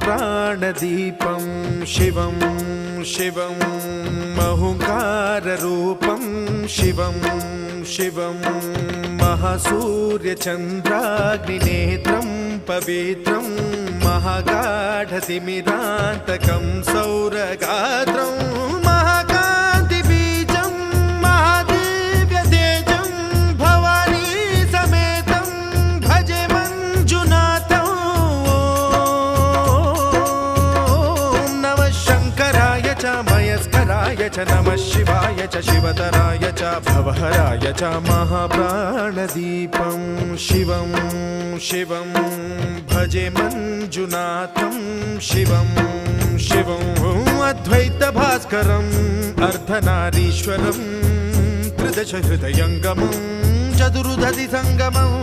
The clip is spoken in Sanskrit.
महाप्राणदीपं शिवं शिवं महुङ्काररूपं शिवं शिवं महासूर्यचन्द्राग्निनेत्रं पवित्रं महागाढतिमिरान्तकं सौरगात्रं महाकान्तिबीजं महादिव्यतेजं भवानी समेतं भजे मञ्जुनाथं। ॐ नमः शङ्कराय च मयस्कराय च नमः शिवाय च शिवतराय च भवहराय च महाप्राणदीपं शिवं शिवं भजे मञ्जुनाथं शिवं शिवं अद्वैतभास्करम् अर्धनारीश्वरं त्रिदश हृदयङ्गमं चतुर्दधि सङ्गमम्